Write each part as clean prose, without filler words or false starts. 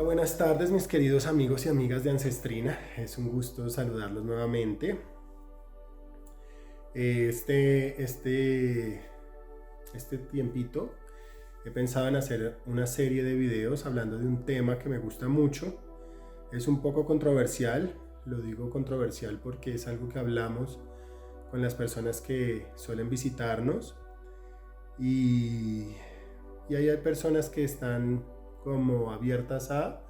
Buenas tardes mis queridos amigos y amigas de Ancestrina. Es un gusto saludarlos nuevamente. Este tiempito he pensado en hacer una serie de videos hablando de un tema que me gusta mucho. Es un poco controversial, lo digo controversial porque es algo que hablamos con las personas que suelen visitarnos y hay personas que están como abiertas a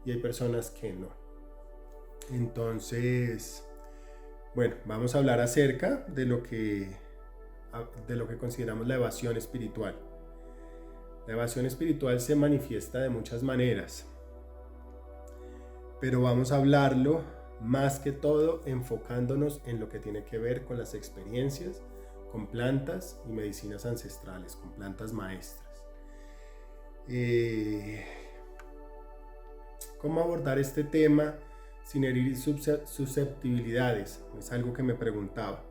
y hay personas que no. Entonces, bueno, vamos a hablar acerca de lo que consideramos la evasión espiritual. La evasión espiritual se manifiesta de muchas maneras, pero vamos a hablarlo más que todo enfocándonos en lo que tiene que ver con las experiencias con plantas y medicinas ancestrales, con plantas maestras. ¿Cómo abordar este tema sin herir susceptibilidades? Es algo que me preguntaba.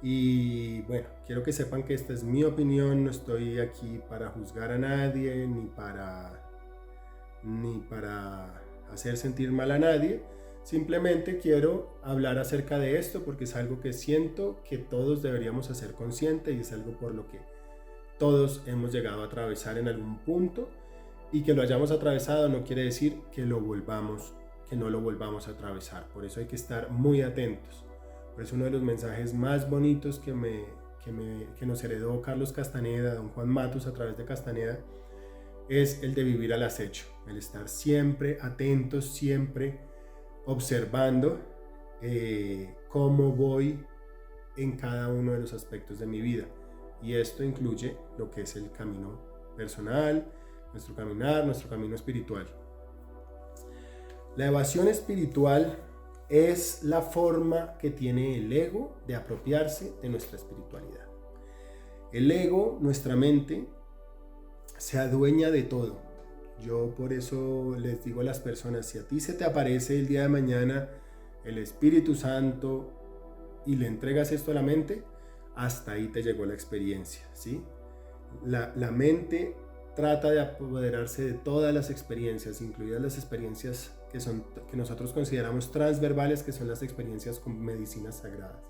Y bueno, quiero que sepan que esta es mi opinión, no estoy aquí para juzgar a nadie, ni para hacer sentir mal a nadie. Simplemente quiero hablar acerca de esto porque es algo que siento que todos deberíamos hacer consciente y es algo por lo que todos hemos llegado a atravesar en algún punto, y que lo hayamos atravesado no quiere decir que no lo volvamos a atravesar. Por eso hay que estar muy atentos. Por eso uno de los mensajes más bonitos que nos heredó Carlos Castaneda, don Juan Matus a través de Castaneda, es el de vivir al acecho, el estar siempre atentos, siempre observando cómo voy en cada uno de los aspectos de mi vida. Y esto incluye lo que es el camino personal, nuestro caminar, nuestro camino espiritual. La evasión espiritual es la forma que tiene el ego de apropiarse de nuestra espiritualidad. El ego, nuestra mente, se adueña de todo. Yo por eso les digo a las personas, si a ti se te aparece el día de mañana el Espíritu Santo y le entregas esto a la mente, hasta ahí te llegó la experiencia, ¿sí? La mente trata de apoderarse de todas las experiencias, incluidas las experiencias que nosotros consideramos transverbales, que son las experiencias con medicinas sagradas.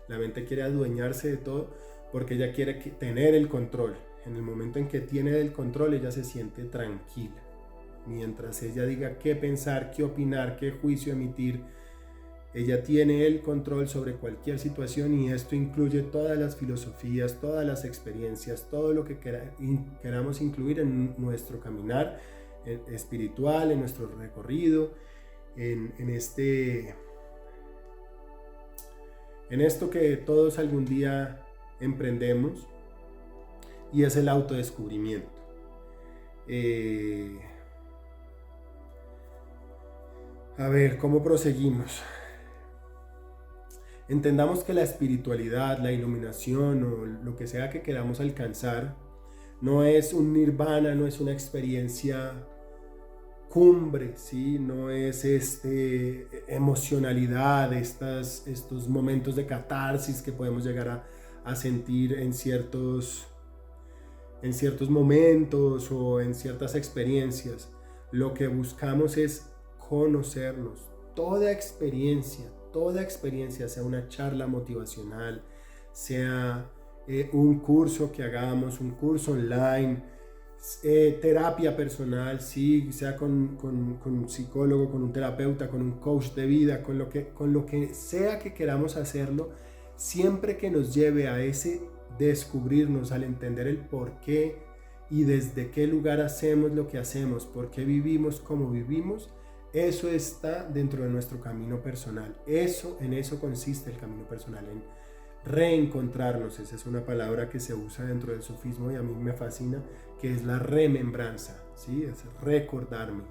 La mente quiere adueñarse de todo porque ella quiere tener el control. En el momento en que tiene el control, ella se siente tranquila. Mientras ella diga qué pensar, qué opinar, qué juicio emitir, ella tiene el control sobre cualquier situación, y esto incluye todas las filosofías, todas las experiencias, todo lo que queramos incluir en nuestro caminar espiritual, en nuestro recorrido, en esto que todos algún día emprendemos, y es el autodescubrimiento. A ver, ¿cómo proseguimos? Entendamos que la espiritualidad, la iluminación o lo que sea que queramos alcanzar no es un nirvana, no es una experiencia cumbre, ¿sí? No es emocionalidad, estos momentos de catarsis que podemos llegar a sentir en ciertos momentos o en ciertas experiencias. Lo que buscamos es conocernos. Toda experiencia, sea una charla motivacional, sea un curso que hagamos, un curso online, terapia personal, sí, sea con un psicólogo, con un terapeuta, con un coach de vida, con lo que sea que queramos hacerlo, siempre que nos lleve a ese descubrirnos, al entender el por qué y desde qué lugar hacemos lo que hacemos, por qué vivimos como vivimos, eso está dentro de nuestro camino personal. En eso consiste el camino personal, en reencontrarnos. Esa es una palabra que se usa dentro del sufismo y a mí me fascina, que es la remembranza, ¿sí? Es recordarme.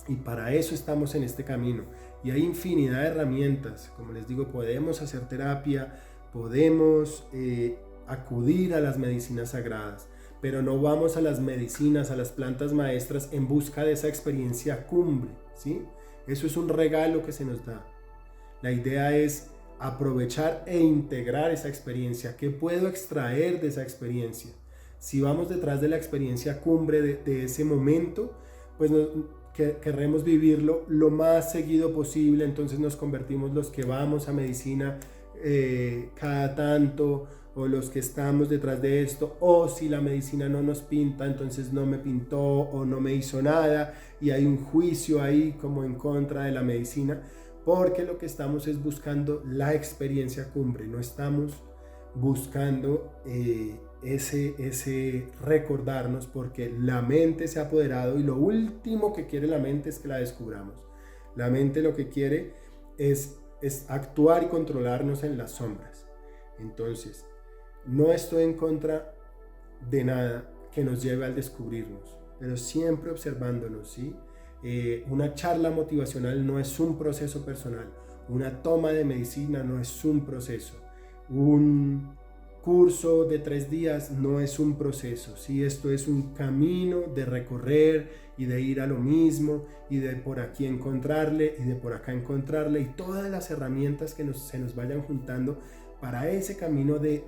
Y para eso estamos en este camino. Y hay infinidad de herramientas. Como les digo, podemos hacer terapia, podemos acudir a las medicinas sagradas, pero no vamos a las medicinas, a las plantas maestras en busca de esa experiencia cumbre, ¿sí? Eso es un regalo que se nos da. La idea es aprovechar e integrar esa experiencia. ¿Qué puedo extraer de esa experiencia? si vamos detrás de la experiencia cumbre de ese momento, pues querremos vivirlo lo más seguido posible, entonces nos convertimos los que vamos a medicina cada tanto, o los que estamos detrás de esto, o si la medicina no nos pinta, entonces no me pintó o no me hizo nada, y hay un juicio ahí como en contra de la medicina, porque lo que estamos es buscando la experiencia cumbre, no estamos buscando ese recordarnos, porque la mente se ha apoderado y lo último que quiere la mente es que la descubramos. La mente lo que quiere es actuar y controlarnos en las sombras. Entonces, no estoy en contra de nada que nos lleve al descubrirnos, pero siempre observándonos, ¿sí? Una charla motivacional no es un proceso personal, una toma de medicina no es un proceso, un curso de 3 días no es un proceso, ¿sí? Esto es un camino de recorrer y de ir a lo mismo, y de por aquí encontrarle y de por acá encontrarle, y todas las herramientas que se nos vayan juntando para ese camino de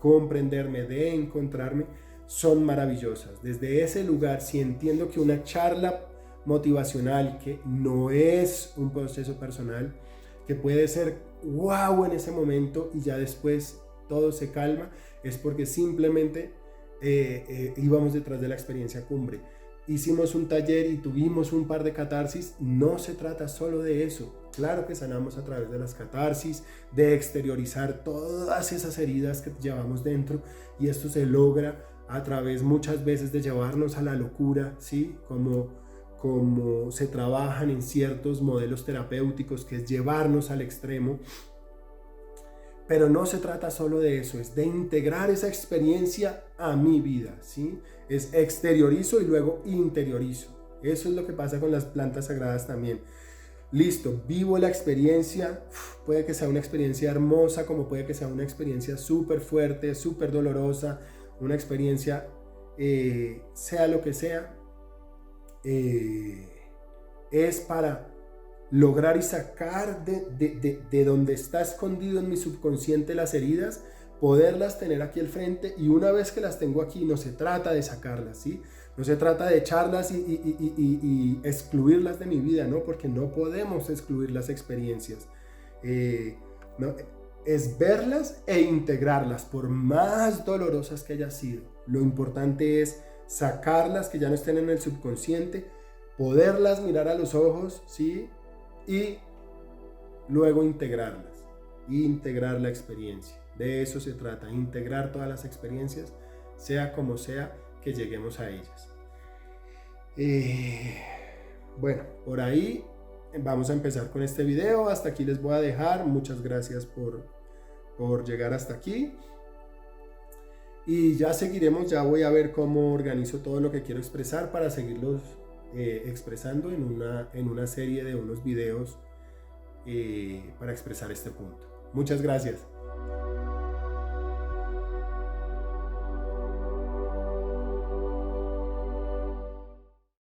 comprenderme, de encontrarme, son maravillosas. Desde ese lugar, si entiendo que una charla motivacional, que no es un proceso personal, que puede ser wow en ese momento y ya después todo se calma, es porque simplemente íbamos detrás de la experiencia cumbre. Hicimos un taller y tuvimos un par de catarsis. No se trata solo de eso. Claro que sanamos a través de las catarsis, de exteriorizar todas esas heridas que llevamos dentro, y esto se logra a través muchas veces de llevarnos a la locura, ¿sí? Como se trabajan en ciertos modelos terapéuticos, que es llevarnos al extremo. Pero no se trata solo de eso, es de integrar esa experiencia a mi vida, ¿sí? Es exteriorizo y luego interiorizo. Eso es lo que pasa con las plantas sagradas también. Listo, vivo la experiencia, puede que sea una experiencia hermosa, como puede que sea una experiencia súper fuerte, súper dolorosa, una experiencia, sea lo que sea, es para lograr y sacar de donde está escondido en mi subconsciente las heridas, poderlas tener aquí al frente, y una vez que las tengo aquí, no se trata de sacarlas, ¿sí? No se trata de echarlas y excluirlas de mi vida, ¿no? Porque no podemos excluir las experiencias. ¿No? Es verlas e integrarlas, por más dolorosas que hayan sido. Lo importante es sacarlas, que ya no estén en el subconsciente, poderlas mirar a los ojos, ¿sí? Y luego integrarlas, integrar la experiencia. De eso se trata, integrar todas las experiencias, sea como sea que lleguemos a ellas. Bueno, por ahí vamos a empezar con este video. Hasta aquí les voy a dejar. Muchas gracias por llegar hasta aquí. Y ya seguiremos, ya voy a ver cómo organizo todo lo que quiero expresar para seguirlos expresando en una serie de unos videos para expresar este punto. Muchas gracias.